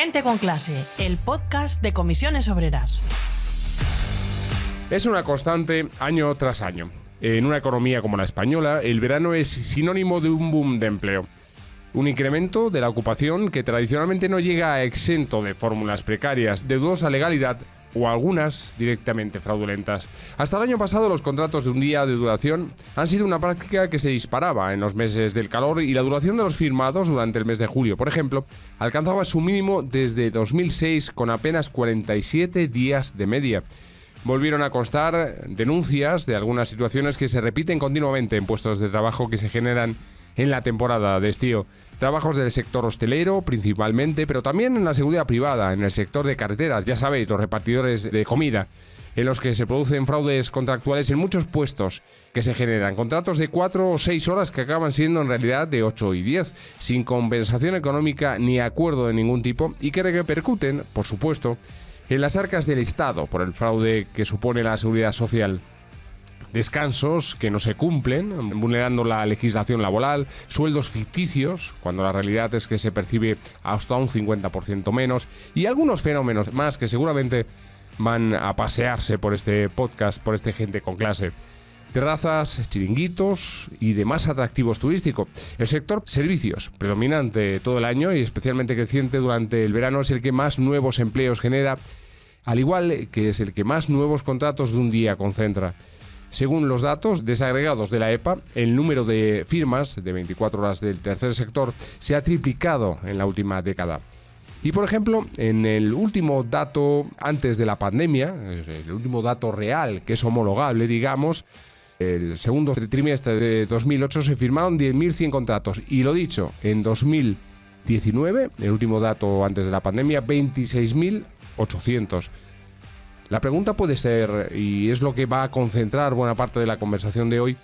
Gente con clase, el podcast de Comisiones Obreras. Es una constante año tras año. En una economía como la española, el verano es sinónimo de un boom de empleo. Un incremento de la ocupación que tradicionalmente no llega exento de fórmulas precarias, de dudosa legalidad o algunas directamente fraudulentas. Hasta el año pasado los contratos de un día de duración han sido una práctica que se disparaba en los meses del calor y la duración de los firmados durante el mes de julio, por ejemplo, alcanzaba su mínimo desde 2006 con apenas 47 días de media. Volvieron a constar denuncias de algunas situaciones que se repiten continuamente en puestos de trabajo que se generan en la temporada de estío. Trabajos del sector hostelero principalmente, pero también en la seguridad privada, en el sector de carreteras, ya sabéis, los repartidores de comida, en los que se producen fraudes contractuales en muchos puestos que se generan. Contratos de 4 o 6 horas que acaban siendo en realidad de 8 y 10, sin compensación económica ni acuerdo de ningún tipo y que repercuten, por supuesto, en las arcas del Estado por el fraude que supone la seguridad social. Descansos que no se cumplen, vulnerando la legislación laboral, sueldos ficticios, cuando la realidad es que se percibe hasta un 50% menos, y algunos fenómenos más que seguramente van a pasearse por este podcast, por este Gente con Clase. Terrazas, chiringuitos y demás atractivos turísticos. El sector servicios, predominante todo el año y especialmente creciente durante el verano, es el que más nuevos empleos genera, al igual que es el que más nuevos contratos de un día concentra. Según los datos desagregados de la EPA, el número de firmas de 24 horas del tercer sector se ha triplicado en la última década. Y por ejemplo, en el último dato antes de la pandemia, el último dato real que es homologable, digamos, el segundo trimestre de 2008 se firmaron 10.100 contratos. Y lo dicho, en 2019, el último dato antes de la pandemia, 26.800. La pregunta puede ser, y es lo que va a concentrar buena parte de la conversación de hoy,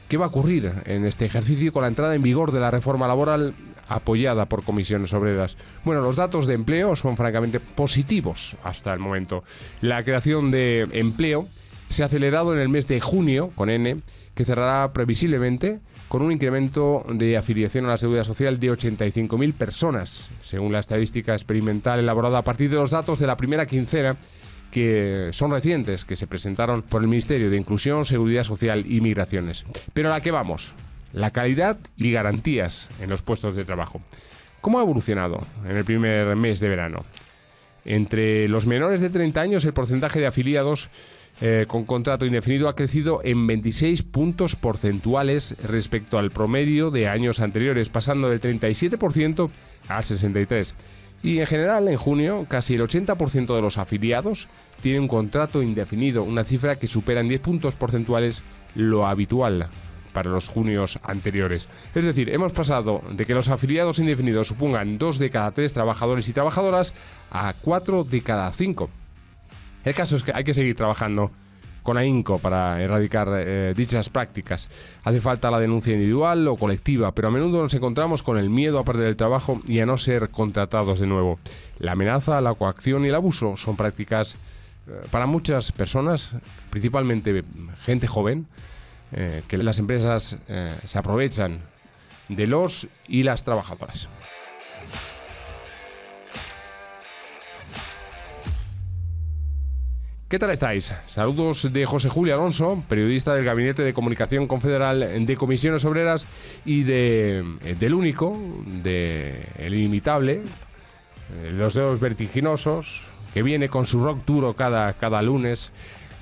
¿qué va a ocurrir en este ejercicio con la entrada en vigor de la reforma laboral apoyada por Comisiones Obreras? Bueno, los datos de empleo son francamente positivos hasta el momento. La creación de empleo se ha acelerado en el mes de junio, con N, que cerrará previsiblemente con un incremento de afiliación a la Seguridad Social de 85.000 personas, según la estadística experimental elaborada a partir de los datos de la primera quincena, que son recientes, que se presentaron por el Ministerio de Inclusión, Seguridad Social y Migraciones. Pero a la que vamos, la calidad y garantías en los puestos de trabajo. ¿Cómo ha evolucionado en el primer mes de verano? Entre los menores de 30 años, el porcentaje de afiliados con contrato indefinido ha crecido en 26 puntos porcentuales respecto al promedio de años anteriores, pasando del 37% al 63%. Y en general, en junio, casi el 80% de los afiliados tienen un contrato indefinido, una cifra que supera en 10 puntos porcentuales lo habitual para los junios anteriores. Es decir, hemos pasado de que los afiliados indefinidos supongan 2 de cada 3 trabajadores y trabajadoras a 4 de cada 5. El caso es que hay que seguir trabajando con ahínco para erradicar dichas prácticas. Hace falta la denuncia individual o colectiva, pero a menudo nos encontramos con el miedo a perder el trabajo y a no ser contratados de nuevo. La amenaza, la coacción y el abuso son prácticas para muchas personas, principalmente gente joven, que las empresas se aprovechan de los y las trabajadoras. ¿Qué tal estáis? Saludos de José Julio Alonso, periodista del Gabinete de Comunicación Confederal de Comisiones Obreras y del único, del inimitable, los dedos vertiginosos, que viene con su rock duro cada lunes,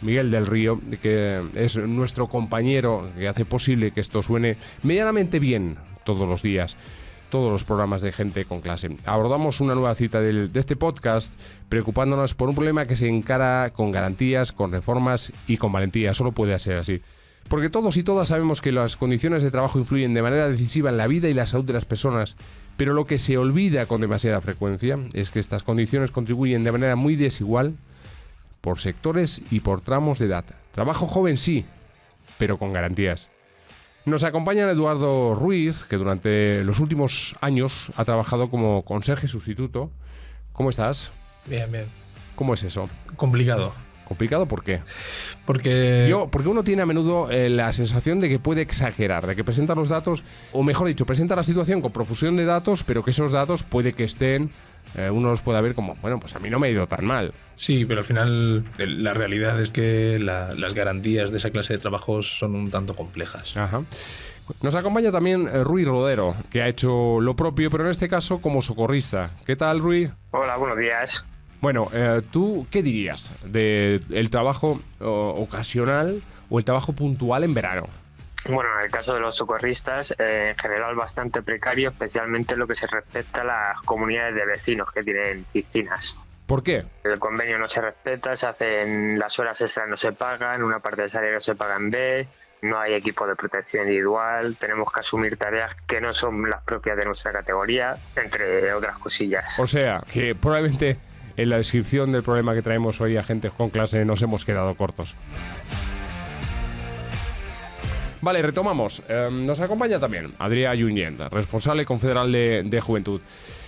Miguel del Río, que es nuestro compañero que hace posible que esto suene medianamente bien todos los días. Todos los programas de Gente con Clase. Abordamos una nueva cita de este podcast preocupándonos por un problema que se encara con garantías, con reformas y con valentía. Solo puede ser así. Porque todos y todas sabemos que las condiciones de trabajo influyen de manera decisiva en la vida y la salud de las personas, pero lo que se olvida con demasiada frecuencia es que estas condiciones contribuyen de manera muy desigual por sectores y por tramos de edad. Trabajo joven sí, pero con garantías. Nos acompaña Eduardo Ruiz, que durante los últimos años ha trabajado como conserje sustituto. ¿Cómo estás? Bien, bien. ¿Cómo es eso? Complicado. ¿Complicado por qué? Porque uno tiene a menudo la sensación de que puede exagerar, de que presenta los datos, o mejor dicho, presenta la situación con profusión de datos, pero que esos datos puede que estén uno los pueda ver como, bueno, pues a mí no me ha ido tan mal. Sí, pero al final la realidad es que las garantías de esa clase de trabajos son un tanto complejas. Ajá. Nos acompaña también Rui Rodero, que ha hecho lo propio, pero en este caso como socorrista. ¿Qué tal, Rui? Hola, buenos días. Bueno, ¿tú qué dirías del trabajo ocasional o el trabajo puntual en verano? Bueno, en el caso de los socorristas, en general bastante precario, especialmente en lo que se respecta a las comunidades de vecinos que tienen piscinas. ¿Por qué? El convenio no se respeta, se hacen las horas extras, no se pagan, una parte del salario se paga en B, no hay equipo de protección individual, tenemos que asumir tareas que no son las propias de nuestra categoría, entre otras cosillas. O sea, que probablemente en la descripción del problema que traemos hoy a Gente con Clase nos hemos quedado cortos. Vale, retomamos. Nos acompaña también Adrià Junyent, responsable confederal de Juventud.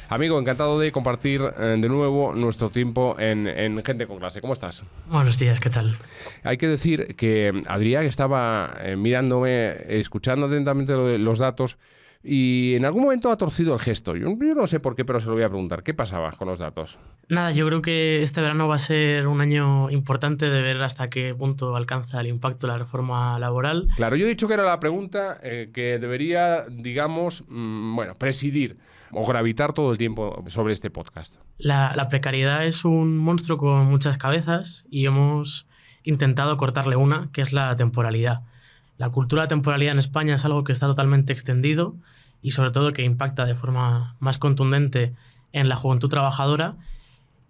Amigo, encantado de compartir de nuevo nuestro tiempo en Gente con Clase. ¿Cómo estás? Buenos días, ¿qué tal? Hay que decir que Adrià estaba mirándome, escuchando atentamente los datos y en algún momento ha torcido el gesto. Yo no sé por qué, pero se lo voy a preguntar. ¿Qué pasaba con los datos? Nada, yo creo que este verano va a ser un año importante de ver hasta qué punto alcanza el impacto de la reforma laboral. Claro, yo he dicho que era la pregunta que debería, digamos, presidir o gravitar todo el tiempo sobre este podcast. La precariedad es un monstruo con muchas cabezas y hemos intentado cortarle una, que es la temporalidad. La cultura de temporalidad en España es algo que está totalmente extendido y sobre todo que impacta de forma más contundente en la juventud trabajadora,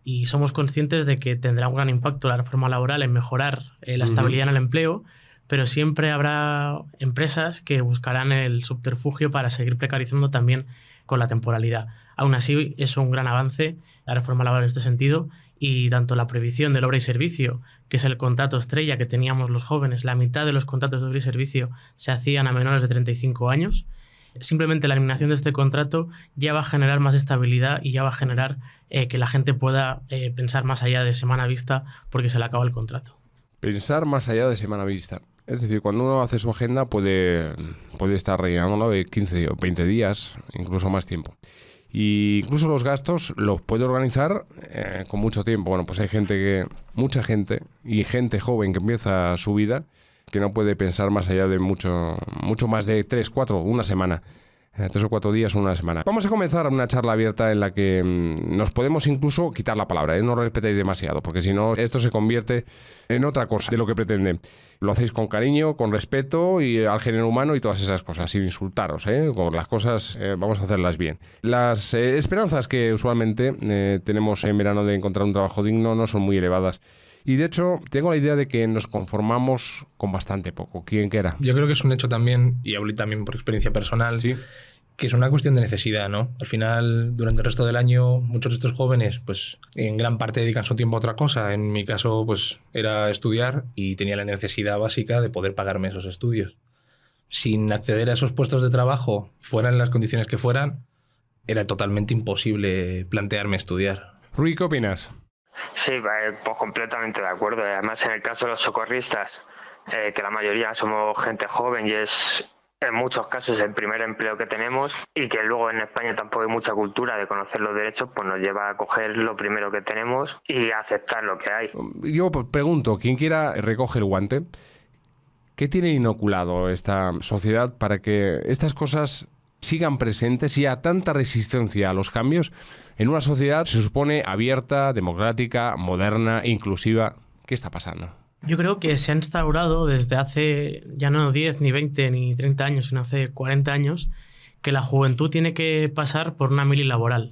y somos conscientes de que tendrá un gran impacto la reforma laboral en mejorar la estabilidad en el empleo, pero siempre habrá empresas que buscarán el subterfugio para seguir precarizando también con la temporalidad. Aún así, es un gran avance la reforma laboral en este sentido, y tanto la prohibición del obra y servicio, que es el contrato estrella que teníamos los jóvenes, la mitad de los contratos de obra y servicio se hacían a menores de 35 años, simplemente la eliminación de este contrato ya va a generar más estabilidad y ya va a generar que la gente pueda pensar más allá de semana vista porque se le acaba el contrato. Pensar más allá de semana vista. Es decir, cuando uno hace su agenda puede estar rellenándolo de 15 o 20 días, incluso más tiempo. Y incluso los gastos los puede organizar con mucho tiempo. Bueno, pues hay mucha gente y gente joven que empieza su vida que no puede pensar más allá de mucho más de 3, 4, una semana. 3 o 4 días o una semana. Vamos a comenzar una charla abierta en la que nos podemos incluso quitar la palabra, no repetáis demasiado, porque si no, esto se convierte en otra cosa de lo que pretende. Lo hacéis con cariño, con respeto y al género humano y todas esas cosas, sin insultaros, con las cosas vamos a hacerlas bien. Las esperanzas que usualmente tenemos en verano de encontrar un trabajo digno no son muy elevadas. Y de hecho, tengo la idea de que nos conformamos con bastante poco. ¿Quién quiera? Yo creo que es un hecho también, y hablo también por experiencia personal, Sí. que es una cuestión de necesidad, ¿no? Al final, durante el resto del año, muchos de estos jóvenes, pues, en gran parte dedican su tiempo a otra cosa. En mi caso, pues, era estudiar y tenía la necesidad básica de poder pagarme esos estudios. Sin acceder a esos puestos de trabajo, fueran las condiciones que fueran, era totalmente imposible plantearme estudiar. Rui, ¿qué opinas? Sí, pues completamente de acuerdo. Además, en el caso de los socorristas, que la mayoría somos gente joven y es en muchos casos el primer empleo que tenemos, y que luego en España tampoco hay mucha cultura de conocer los derechos, pues nos lleva a coger lo primero que tenemos y a aceptar lo que hay. Yo pregunto, quien quiera recoge el guante. ¿Qué tiene inoculado esta sociedad para que estas cosas sigan presentes y a tanta resistencia a los cambios en una sociedad se supone abierta, democrática, moderna, inclusiva? ¿Qué está pasando? Yo creo que se ha instaurado desde hace ya no 10, ni 20, ni 30 años, sino hace 40 años, que la juventud tiene que pasar por una mili laboral,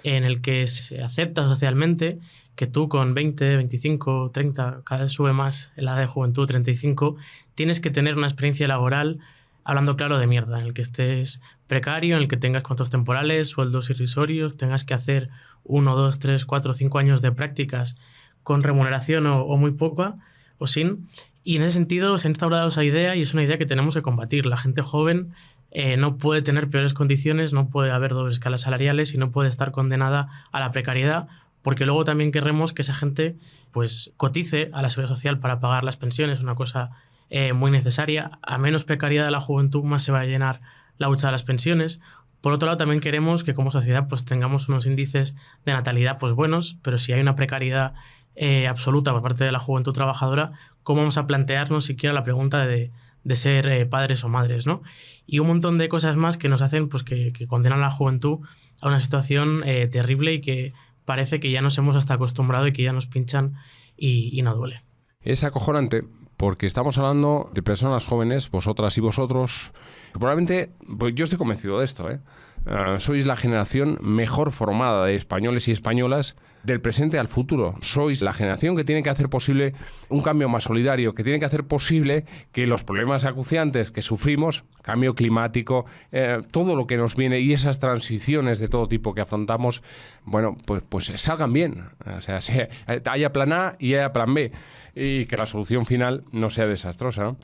en el que se acepta socialmente que tú con 20, 25, 30, cada vez sube más la edad de juventud, 35, tienes que tener una experiencia laboral, hablando claro, de mierda, en el que estés precario, en el que tengas contratos temporales, sueldos irrisorios, tengas que hacer 1, 2, 3, 4, 5 años de prácticas con remuneración o muy poca, o sin. Y en ese sentido se ha instaurado esa idea y es una idea que tenemos que combatir. La gente joven no puede tener peores condiciones, no puede haber dobles escalas salariales y no puede estar condenada a la precariedad, porque luego también queremos que esa gente pues cotice a la seguridad social para pagar las pensiones, una cosa muy necesaria. A menos precariedad de la juventud, más se va a llenar la hucha de las pensiones. Por otro lado, también queremos que como sociedad pues tengamos unos índices de natalidad pues buenos, pero si hay una precariedad absoluta por parte de la juventud trabajadora, ¿cómo vamos a plantearnos siquiera la pregunta de ser padres o madres, ¿no? Y un montón de cosas más que nos hacen pues que condenan a la juventud a una situación terrible y que parece que ya nos hemos hasta acostumbrado y que ya nos pinchan y no duele. Es acojonante porque estamos hablando de personas jóvenes, vosotras y vosotros. Probablemente, pues yo estoy convencido de esto, sois la generación mejor formada de españoles y españolas del presente al futuro. Sois la generación que tiene que hacer posible un cambio más solidario, que tiene que hacer posible que los problemas acuciantes que sufrimos, cambio climático, todo lo que nos viene y esas transiciones de todo tipo que afrontamos, bueno, pues salgan bien. O sea, haya plan A y haya plan B y que la solución final no sea desastrosa, ¿no?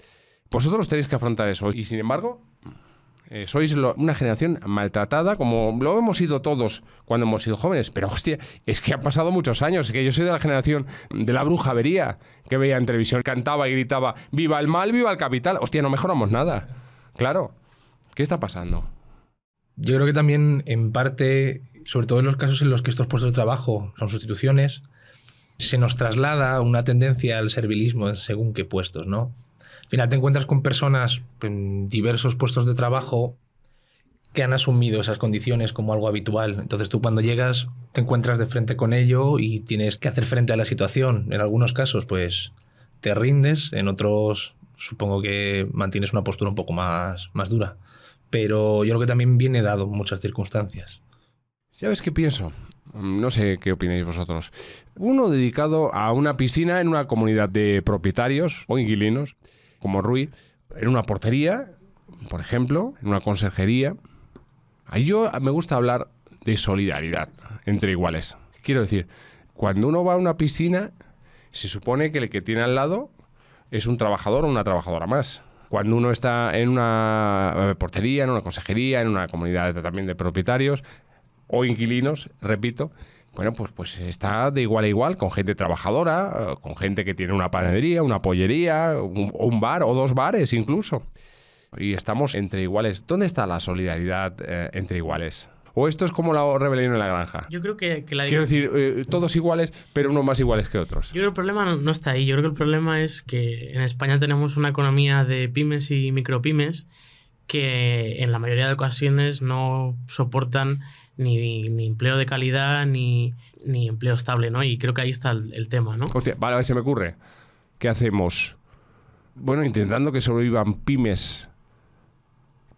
Vosotros tenéis que afrontar eso y, sin embargo, sois una generación maltratada, como lo hemos sido todos cuando hemos sido jóvenes. Pero, hostia, es que han pasado muchos años. Es que yo soy de la generación de la brujería que veía en televisión, cantaba y gritaba ¡viva el mal, viva el capital! Hostia, no mejoramos nada. Claro. ¿Qué está pasando? Yo creo que también, en parte, sobre todo en los casos en los que estos puestos de trabajo son sustituciones, se nos traslada una tendencia al servilismo según qué puestos, ¿no? Al final te encuentras con personas en diversos puestos de trabajo que han asumido esas condiciones como algo habitual. Entonces tú cuando llegas te encuentras de frente con ello y tienes que hacer frente a la situación. En algunos casos pues te rindes, en otros supongo que mantienes una postura un poco más dura. Pero yo creo que también viene dado en muchas circunstancias. ¿Sabes qué pienso? No sé qué opináis vosotros. Uno dedicado a una piscina en una comunidad de propietarios o inquilinos, como Rui, en una portería, por ejemplo, en una conserjería. Ahí yo me gusta hablar de solidaridad entre iguales. Quiero decir, cuando uno va a una piscina, se supone que el que tiene al lado es un trabajador o una trabajadora más. Cuando uno está en una portería, en una conserjería, en una comunidad también de propietarios o inquilinos, repito, bueno, pues está de igual a igual con gente trabajadora, con gente que tiene una panadería, una pollería, un bar o dos bares incluso. Y estamos entre iguales. ¿Dónde está la solidaridad entre iguales? ¿O esto es como la rebelión en la granja? Yo creo que la... Quiero decir, todos iguales, pero unos más iguales que otros. Yo creo que el problema no está ahí. Yo creo que el problema es que en España tenemos una economía de pymes y micropymes que en la mayoría de ocasiones no soportan ni empleo de calidad ni empleo estable, ¿no? Y creo que ahí está el tema, ¿no? Hostia, vale, se me ocurre. ¿Qué hacemos? Bueno, intentando que sobrevivan pymes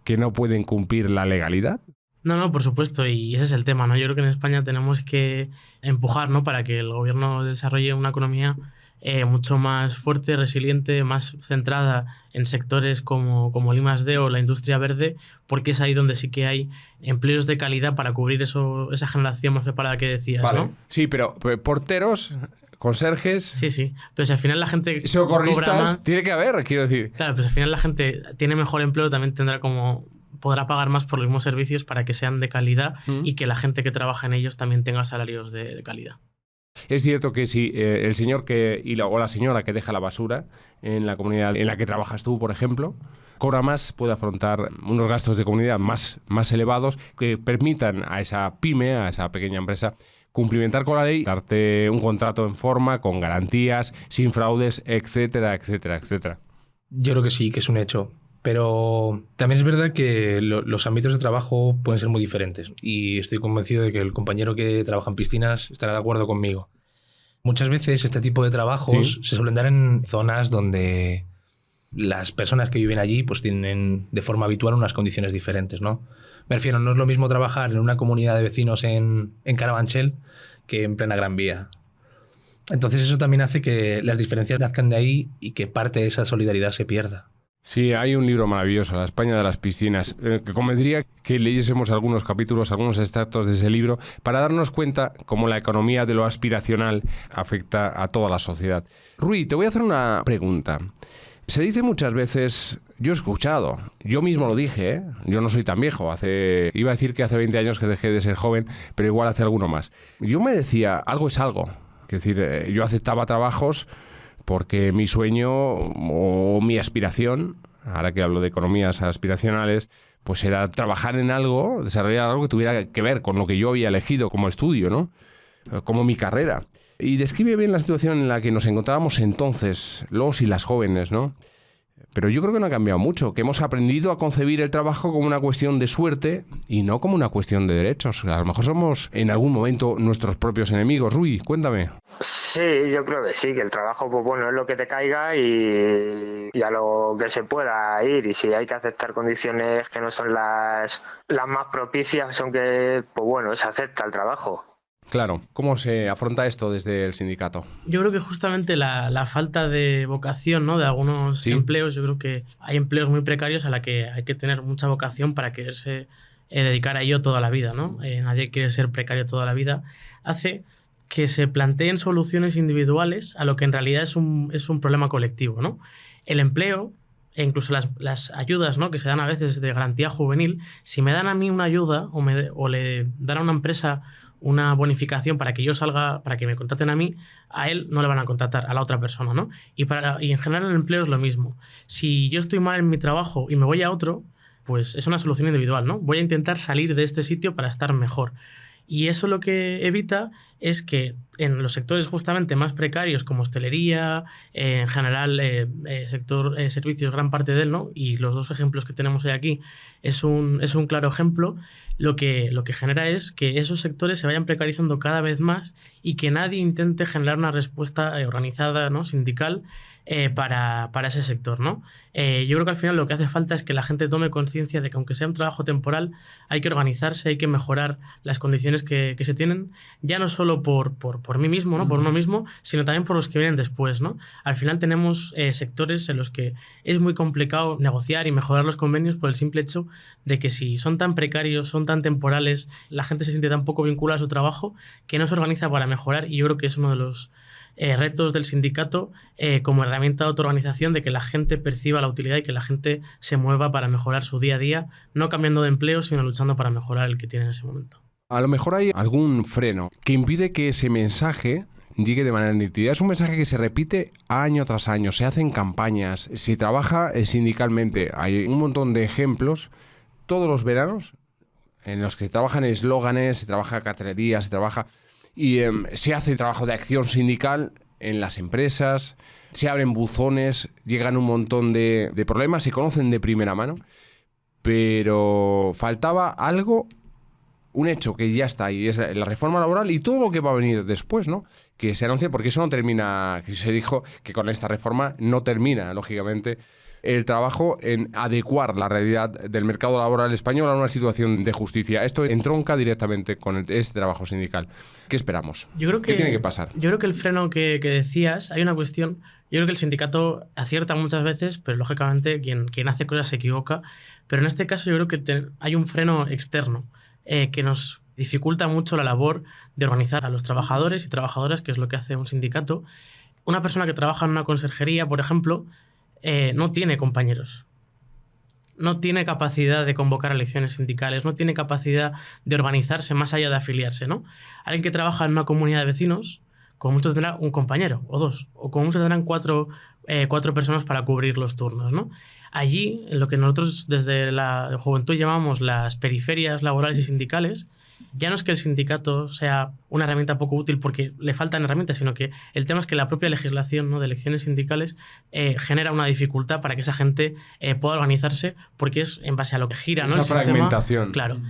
que no pueden cumplir la legalidad. No, por supuesto, y ese es el tema, ¿no? Yo creo que en España tenemos que empujar, ¿no? Para que el gobierno desarrolle una economía mucho más fuerte, resiliente, más centrada en sectores como el I+D o la industria verde, porque es ahí donde sí que hay empleos de calidad para cubrir esa generación más preparada que decías, vale, ¿no? Sí, pero porteros, conserjes... Sí, pero si al final la gente socorristas, cobra más, tiene que haber, quiero decir. Claro, pues al final la gente tiene mejor empleo, también podrá pagar más por los mismos servicios para que sean de calidad y que la gente que trabaja en ellos también tenga salarios de calidad. Es cierto que si el señor o la señora que deja la basura en la comunidad en la que trabajas tú, por ejemplo, cobra más, puede afrontar unos gastos de comunidad más elevados que permitan a esa pyme, a esa pequeña empresa, cumplimentar con la ley, darte un contrato en forma, con garantías, sin fraudes, etcétera, etcétera, etcétera. Yo creo que sí, que es un hecho. Pero también es verdad que los ámbitos de trabajo pueden ser muy diferentes y estoy convencido de que el compañero que trabaja en piscinas estará de acuerdo conmigo. Muchas veces este tipo de trabajos se suelen dar en zonas donde las personas que viven allí pues tienen de forma habitual unas condiciones diferentes, ¿no? Me refiero, no es lo mismo trabajar en una comunidad de vecinos en Carabanchel que en plena Gran Vía. Entonces eso también hace que las diferencias nazcan de ahí y que parte de esa solidaridad se pierda. Sí, hay un libro maravilloso, La España de las piscinas, que convendría que leyésemos algunos capítulos, algunos extractos de ese libro para darnos cuenta cómo la economía de lo aspiracional afecta a toda la sociedad. Rui, te voy a hacer una pregunta. Se dice muchas veces, yo he escuchado, yo mismo lo dije, yo no soy tan viejo, iba a decir que hace 20 años que dejé de ser joven, pero igual hace alguno más. Yo me decía, algo es algo, es decir, yo aceptaba trabajos porque mi sueño o mi aspiración, ahora que hablo de economías aspiracionales, pues era trabajar en algo, desarrollar algo que tuviera que ver con lo que yo había elegido como estudio, ¿no? Como mi carrera. Y describe bien la situación en la que nos encontrábamos entonces, los y las jóvenes, ¿no? Pero yo creo que no ha cambiado mucho, que hemos aprendido a concebir el trabajo como una cuestión de suerte y no como una cuestión de derechos. A lo mejor somos en algún momento nuestros propios enemigos. Rui, cuéntame. Sí, yo creo que sí, que el trabajo, pues bueno, es lo que te caiga y a lo que se pueda ir. Y si hay que aceptar condiciones que no son las más propicias, son que, pues bueno, se acepta el trabajo. Claro, ¿cómo se afronta esto desde el sindicato? Yo creo que justamente la falta de vocación, ¿no?, de algunos empleos, yo creo que hay empleos muy precarios a la que hay que tener mucha vocación para quererse dedicar a ello toda la vida, ¿no? Nadie quiere ser precario toda la vida. Hace que se planteen soluciones individuales a lo que en realidad es un problema colectivo, ¿no? El empleo e incluso las ayudas, ¿no?, que se dan a veces de garantía juvenil, si me dan a mí una ayuda o le dan a una empresa una bonificación para que yo salga, para que me contraten a mí, a él no le van a contratar, a la otra persona, ¿no? Y en general el empleo es lo mismo. Si yo estoy mal en mi trabajo y me voy a otro, pues es una solución individual, ¿no? Voy a intentar salir de este sitio para estar mejor. Y eso lo que evita es que en los sectores justamente más precarios como hostelería, en general sector servicios, gran parte de él, ¿no? Y los dos ejemplos que tenemos hoy aquí es un claro ejemplo. Lo que genera es que esos sectores se vayan precarizando cada vez más y que nadie intente generar una respuesta organizada, ¿no?, sindical, para ese sector, ¿no? Yo creo que al final lo que hace falta es que la gente tome conciencia de que aunque sea un trabajo temporal, hay que organizarse, hay que mejorar las condiciones que se tienen, ya no solo por mí mismo, ¿no?, por uno mismo, sino también por los que vienen después, ¿no? Al final tenemos sectores en los que es muy complicado negociar y mejorar los convenios por el simple hecho de que si son tan precarios, son tan temporales, la gente se siente tan poco vinculada a su trabajo que no se organiza para mejorar, y yo creo que es uno de los retos del sindicato como herramienta de autoorganización, de que la gente perciba la utilidad y que la gente se mueva para mejorar su día a día, no cambiando de empleo, sino luchando para mejorar el que tiene en ese momento. A lo mejor hay algún freno que impide que ese mensaje llegue de manera nítida. Es un mensaje que se repite año tras año, se hacen campañas, se trabaja sindicalmente. Hay un montón de ejemplos todos los veranos en los que se trabajan eslóganes, se trabaja cartelería, se trabaja... Y se hace trabajo de acción sindical en las empresas, se abren buzones, llegan un montón de problemas, se conocen de primera mano, pero faltaba algo, un hecho que ya está ahí, es la reforma laboral y todo lo que va a venir después, ¿no? Que se anuncia, porque eso no termina, que se dijo que con esta reforma no termina, lógicamente, el trabajo en adecuar la realidad del mercado laboral español a una situación de justicia. Esto entronca directamente con este trabajo sindical. ¿Qué esperamos? ¿Qué tiene que pasar? Yo creo que el freno que decías, hay una cuestión. Yo creo que el sindicato acierta muchas veces, pero lógicamente quien hace cosas se equivoca. Pero en este caso yo creo que hay un freno externo que nos dificulta mucho la labor de organizar a los trabajadores y trabajadoras, que es lo que hace un sindicato. Una persona que trabaja en una conserjería, por ejemplo, no tiene compañeros, no tiene capacidad de convocar elecciones sindicales, no tiene capacidad de organizarse más allá de afiliarse, ¿no? Alguien que trabaja en una comunidad de vecinos, como mucho tendrá un compañero o dos, o como mucho tendrán cuatro personas para cubrir los turnos, ¿no? Allí, en lo que nosotros desde la juventud llamamos las periferias laborales y sindicales, ya no es que el sindicato sea una herramienta poco útil porque le faltan herramientas, sino que el tema es que la propia legislación, ¿no?, de elecciones sindicales genera una dificultad para que esa gente pueda organizarse, porque es en base a lo que gira, ¿no?, esa el sistema. fragmentación. Claro.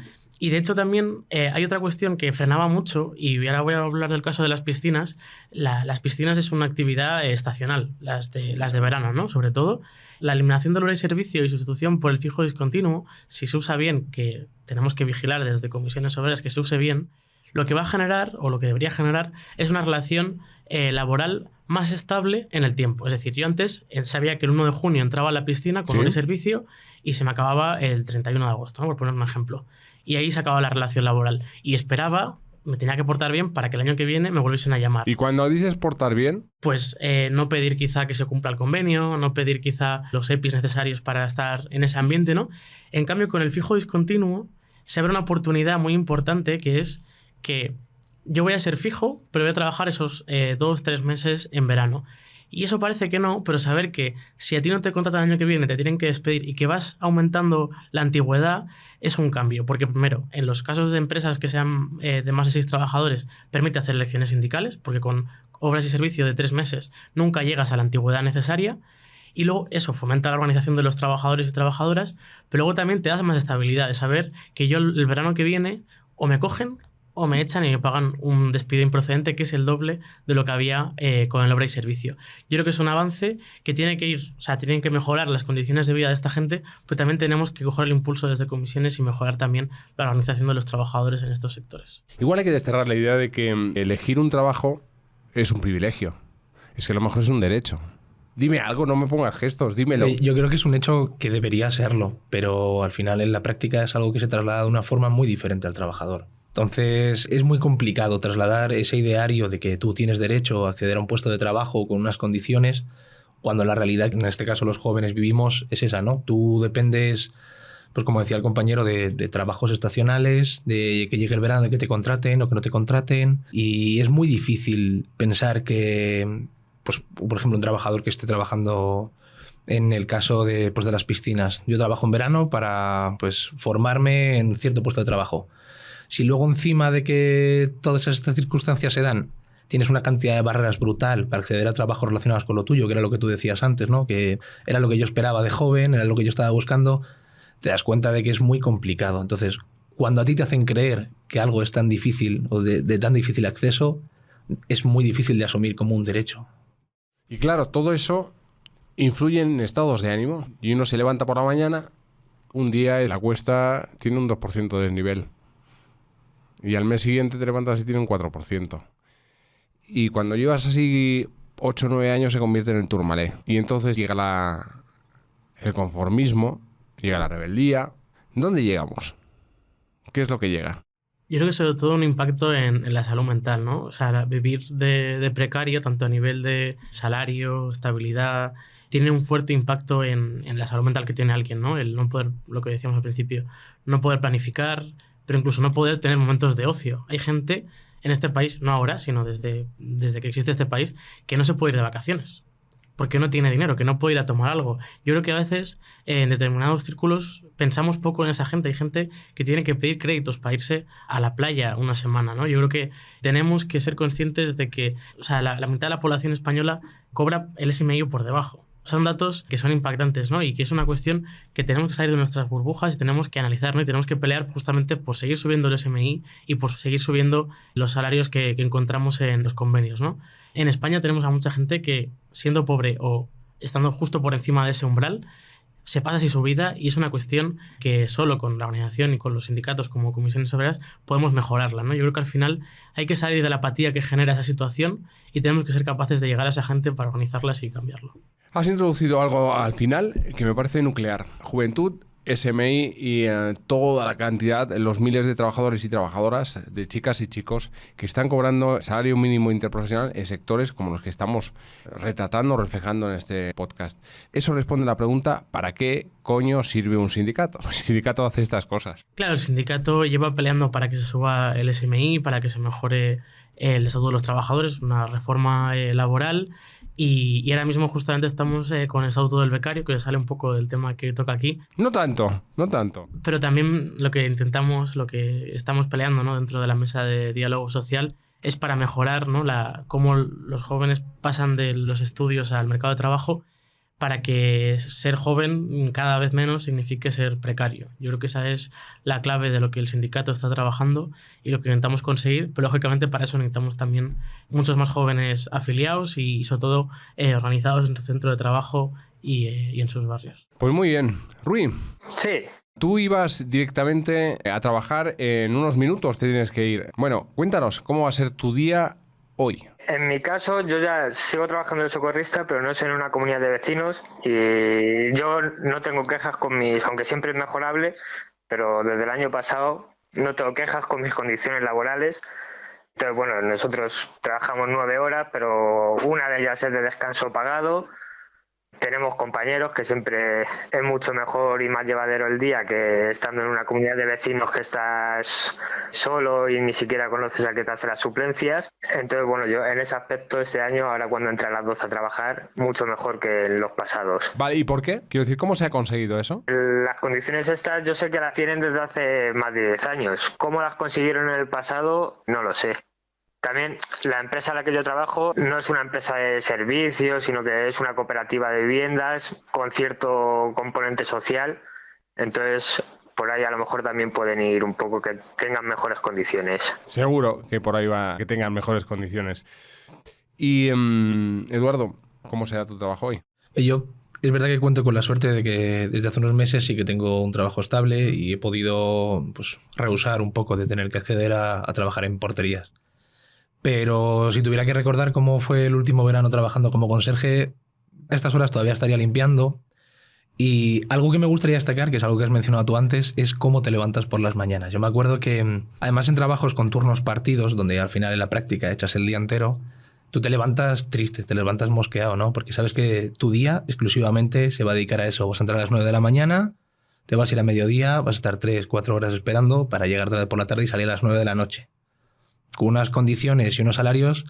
Y de hecho también hay otra cuestión que frenaba mucho, y ahora voy a hablar del caso de las piscinas. Las piscinas es una actividad estacional, las de verano, ¿no?, sobre todo. La eliminación del horario de servicio y sustitución por el fijo discontinuo, si se usa bien, que tenemos que vigilar desde comisiones obreras que se use bien, lo que va a generar, o lo que debería generar, es una relación laboral más estable en el tiempo. Es decir, yo antes sabía que el 1 de junio entraba a la piscina con horario de servicio y se me acababa el 31 de agosto, ¿no?, por poner un ejemplo. Y ahí se acababa la relación laboral. Y esperaba, me tenía que portar bien para que el año que viene me volviesen a llamar. ¿Y cuando dices portar bien? Pues no pedir quizá que se cumpla el convenio, no pedir quizá los EPIs necesarios para estar en ese ambiente, ¿no? En cambio, con el fijo discontinuo se abre una oportunidad muy importante, que es que yo voy a ser fijo, pero voy a trabajar esos 2-3 meses en verano. Y eso parece que no, pero saber que si a ti no te contratan el año que viene, te tienen que despedir y que vas aumentando la antigüedad, es un cambio. Porque primero, en los casos de empresas que sean de más de 6 trabajadores, permite hacer elecciones sindicales, porque con obras y servicios de 3 meses nunca llegas a la antigüedad necesaria. Y luego eso fomenta la organización de los trabajadores y trabajadoras, pero luego también te da más estabilidad de saber que yo el verano que viene o me cogen o me echan y me pagan un despido improcedente que es el doble de lo que había con el obra y servicio. Yo creo que es un avance que tiene que ir, o sea, tienen que mejorar las condiciones de vida de esta gente, pero también tenemos que coger el impulso desde comisiones y mejorar también la organización de los trabajadores en estos sectores. Igual hay que desterrar la idea de que elegir un trabajo es un privilegio. Es que a lo mejor es un derecho. Dime algo, no me pongas gestos, dímelo. Yo creo que es un hecho que debería serlo, pero al final en la práctica es algo que se traslada de una forma muy diferente al trabajador. Entonces es muy complicado trasladar ese ideario de que tú tienes derecho a acceder a un puesto de trabajo con unas condiciones, cuando la realidad, en este caso los jóvenes vivimos, es esa, ¿no? Tú dependes, pues como decía el compañero, de trabajos estacionales, de que llegue el verano, de que te contraten o que no te contraten, y es muy difícil pensar que, pues, por ejemplo, un trabajador que esté trabajando en el caso de las piscinas. Yo trabajo en verano para, pues, formarme en cierto puesto de trabajo. Si luego encima de que todas estas circunstancias se dan, tienes una cantidad de barreras brutal para acceder a trabajos relacionados con lo tuyo, que era lo que tú decías antes, ¿no? Que era lo que yo esperaba de joven, era lo que yo estaba buscando, te das cuenta de que es muy complicado. Entonces, cuando a ti te hacen creer que algo es tan difícil o de tan difícil acceso, es muy difícil de asumir como un derecho. Y claro, todo eso influye en estados de ánimo. Y uno se levanta por la mañana, un día la cuesta tiene un 2% de desnivel. Y al mes siguiente te levantas y tiene un 4%. Y cuando llevas así 8 o 9 años se convierte en el turmalé. Y entonces llega el conformismo, llega la rebeldía. ¿Dónde llegamos? ¿Qué es lo que llega? Yo creo que sobre todo un impacto en la salud mental, ¿no? O sea, vivir de precario, tanto a nivel de salario, estabilidad, tiene un fuerte impacto en la salud mental que tiene alguien, ¿no? El no poder, lo que decíamos al principio, no poder planificar, pero incluso no poder tener momentos de ocio. Hay gente en este país, no ahora, sino desde que existe este país, que no se puede ir de vacaciones, porque no tiene dinero, que no puede ir a tomar algo. Yo creo que a veces en determinados círculos pensamos poco en esa gente. Hay gente que tiene que pedir créditos para irse a la playa una semana, ¿no? Yo creo que tenemos que ser conscientes de que, o sea, la mitad de la población española cobra el SMI por debajo. Son datos que son impactantes, ¿no? Y que es una cuestión que tenemos que salir de nuestras burbujas y tenemos que analizar, ¿no? Y tenemos que pelear justamente por seguir subiendo el SMI y por seguir subiendo los salarios que encontramos en los convenios, ¿no? En España tenemos a mucha gente que, siendo pobre o estando justo por encima de ese umbral, se pasa así su vida, y es una cuestión que solo con la organización y con los sindicatos como comisiones obreras podemos mejorarla, ¿no? Yo creo que al final hay que salir de la apatía que genera esa situación y tenemos que ser capaces de llegar a esa gente para organizarlas y cambiarlo. Has introducido algo al final que me parece nuclear. Juventud, SMI y toda la cantidad, los miles de trabajadores y trabajadoras, de chicas y chicos que están cobrando salario mínimo interprofesional en sectores como los que estamos retratando, reflejando en este podcast. Eso responde a la pregunta, ¿para qué coño sirve un sindicato? El sindicato hace estas cosas. Claro, el sindicato lleva peleando para que se suba el SMI, para que se mejore el estatuto de los trabajadores, una reforma laboral. Y ahora mismo justamente estamos con el estatuto del becario, que sale un poco del tema que toca aquí. No tanto. Pero también lo que intentamos, lo que estamos peleando, ¿no?, dentro de la mesa de diálogo social es para mejorar, ¿no?, cómo los jóvenes pasan de los estudios al mercado de trabajo, para que ser joven cada vez menos signifique ser precario. Yo creo que esa es la clave de lo que el sindicato está trabajando y lo que intentamos conseguir, pero lógicamente para eso necesitamos también muchos más jóvenes afiliados y sobre todo organizados en su centro de trabajo y en sus barrios. Pues muy bien. Rui. Sí. Tú ibas directamente a trabajar, en unos minutos te tienes que ir. Bueno, cuéntanos, ¿cómo va a ser tu día hoy? En mi caso, yo ya sigo trabajando de socorrista, pero no es en una comunidad de vecinos, y yo no tengo quejas con aunque siempre es mejorable, pero desde el año pasado no tengo quejas con mis condiciones laborales. Entonces, bueno, nosotros trabajamos 9 horas, pero una de ellas es de descanso pagado. Tenemos compañeros que siempre es mucho mejor y más llevadero el día que estando en una comunidad de vecinos que estás solo y ni siquiera conoces al que te hace las suplencias. Entonces, bueno, yo en ese aspecto este año, ahora cuando entré a las 12 a trabajar, mucho mejor que en los pasados. Vale, ¿y por qué? Quiero decir, ¿cómo se ha conseguido eso? Las condiciones estas yo sé que las tienen desde hace más de 10 años. ¿Cómo las consiguieron en el pasado? No lo sé. También la empresa en la que yo trabajo no es una empresa de servicios, sino que es una cooperativa de viviendas con cierto componente social. Entonces, por ahí a lo mejor también pueden ir un poco que tengan mejores condiciones. Seguro que por ahí va, que tengan mejores condiciones. Y, Eduardo, ¿cómo será tu trabajo hoy? Yo es verdad que cuento con la suerte de que desde hace unos meses sí que tengo un trabajo estable y he podido pues, rehusar un poco de tener que acceder a trabajar en porterías. Pero si tuviera que recordar cómo fue el último verano trabajando como conserje, a estas horas todavía estaría limpiando. Y algo que me gustaría destacar, que es algo que has mencionado tú antes, es cómo te levantas por las mañanas. Yo me acuerdo que, además en trabajos con turnos partidos, donde al final en la práctica echas el día entero, tú te levantas triste, te levantas mosqueado, ¿no? Porque sabes que tu día exclusivamente se va a dedicar a eso. Vas a entrar a las 9 de la mañana, te vas a ir a mediodía, vas a estar 3-4 horas esperando para llegar por la tarde y salir a las 9 de la noche. Con unas condiciones y unos salarios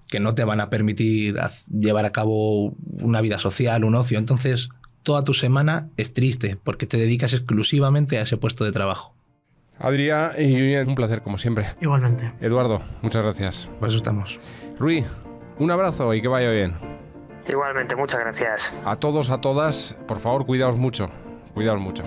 que no te van a permitir llevar a cabo una vida social, un ocio. Entonces, toda tu semana es triste porque te dedicas exclusivamente a ese puesto de trabajo. Adrià y un placer, como siempre. Igualmente. Eduardo, muchas gracias. Por eso estamos. Rui, un abrazo y que vaya bien. Igualmente, muchas gracias. A todos, a todas, por favor, cuidaos mucho. Cuidaos mucho.